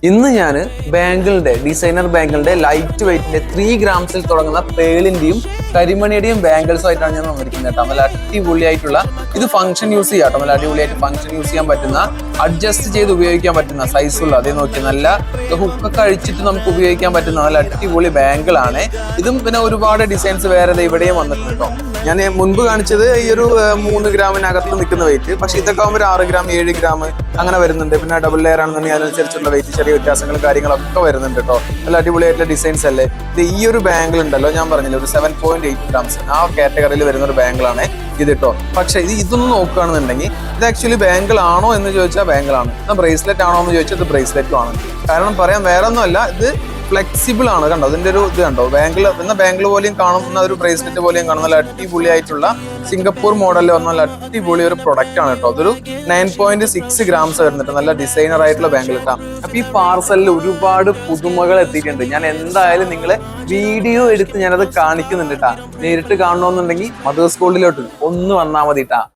ഇന്ന് ഞാൻ ബാങ്കിളുടെ designer ബാങ്കിളുടെ light വെയിറ്റിന്റെ 3 ഗ്രാംസിൽ തുടങ്ങുന്ന പേളിന്റെയും കരിമണിയുടെയും ബാങ്കിൾസും ആയിട്ടാണ് ഞാൻ വന്നിരിക്കുന്നത് കേട്ടോ. നല്ല അടിപൊളിയായിട്ടുള്ള ഇത് ഫംഗ്ഷൻ യൂസ് ചെയ്യാം കേട്ടോ. നല്ല അടിപൊളിയായിട്ട് ഫംഗ്ഷൻ യൂസ് ചെയ്യാൻ പറ്റുന്ന, അഡ്ജസ്റ്റ് ചെയ്ത് ഉപയോഗിക്കാൻ പറ്റുന്ന സൈസുള്ള, അതേ നോക്കി നല്ല ഹുക്കൊക്കെ അഴിച്ചിട്ട് നമുക്ക് ഉപയോഗിക്കാൻ പറ്റുന്ന നല്ല അടിപൊളി ബാങ്കിളാണ്. ഇതും പിന്നെ ഒരുപാട് ഡിസൈൻസ് വേറെ ഇവിടെയും വന്നിട്ടുണ്ട് കേട്ടോ. ഞാൻ മുൻപ് കാണിച്ചത് ഈ ഒരു 3 ഗ്രാമിനകത്ത് നിൽക്കുന്ന വെയിറ്റ്, പക്ഷെ ഇതൊക്കെ ആകുമ്പോൾ 6 ഗ്രാം 7 ഗ്രാം അങ്ങനെ വരുന്നുണ്ട്. പിന്നെ ഡബിൾ ലെയർ ആണെന്നുണ്ടെങ്കിൽ അതിനനുസരിച്ചുള്ള വെയിറ്റ് ചെറിയ വ്യത്യാസങ്ങളും കാര്യങ്ങളൊക്കെ വരുന്നുണ്ട് കേട്ടോ. നല്ല അടിപൊളിയായിട്ടുള്ള ഡിസൈൻസ് അല്ലേ. ഇത് ഈ ഒരു ബാങ്കിൾ ഉണ്ടല്ലോ, ഞാൻ പറഞ്ഞില്ല ഒരു 7.8 ഗ്രാംസ് ആ കാറ്റഗറിയിൽ വരുന്ന ഒരു ബാങ്കിളാണ് ഇത് കേട്ടോ. പക്ഷെ ഇതൊന്നും നോക്കുകയാണെന്നുണ്ടെങ്കിൽ ഇത് ആക്ച്വലി ബാങ്കിൾ ആണോ എന്ന് ചോദിച്ചാൽ ബാങ്കിളാണ്, ബ്രേസ്ലെറ്റ് ആണോ എന്ന് ചോദിച്ചാൽ ഇത് ബ്രേസ്ലെറ്റും ആണ്. കാരണം പറയാൻ വേറെ ഒന്നുമല്ല, ഇത് ഫ്ലെക്സിബിൾ ആണ് കണ്ടോ. അതിന്റെ ഒരു ഇത് കണ്ടോ, ബാങ്കിൾ പോലെയും കാണുന്ന ഒരു ബ്രേസ്ലെറ്റ് പോലെയും കാണുന്ന നല്ല അടിപൊളിയായിട്ടുള്ള സിംഗപ്പൂർ മോഡലിൽ വന്ന നല്ല അടിപൊളി ഒരു പ്രൊഡക്റ്റ് ആണ് കേട്ടോ. അതൊരു 9.6 ഗ്രാംസ് വരുന്നുണ്ട്. നല്ല ഡിസൈനർ ആയിട്ടുള്ള ബാങ്കിൾ കിട്ടാം. അപ്പൊ ഈ പാർസലിൽ ഒരുപാട് പുതുമകൾ എത്തിയിട്ടുണ്ട്. ഞാൻ എന്തായാലും നിങ്ങളെ വീഡിയോ എടുത്ത് ഞാനത് കാണിക്കുന്നുണ്ട് കേട്ടാ. നേരിട്ട് കാണണമെന്നുണ്ടെങ്കിൽ മദേഴ്സ് ഗോൾഡിലോട്ട് ഒന്ന് വന്നാൽ മതി കേട്ടാ.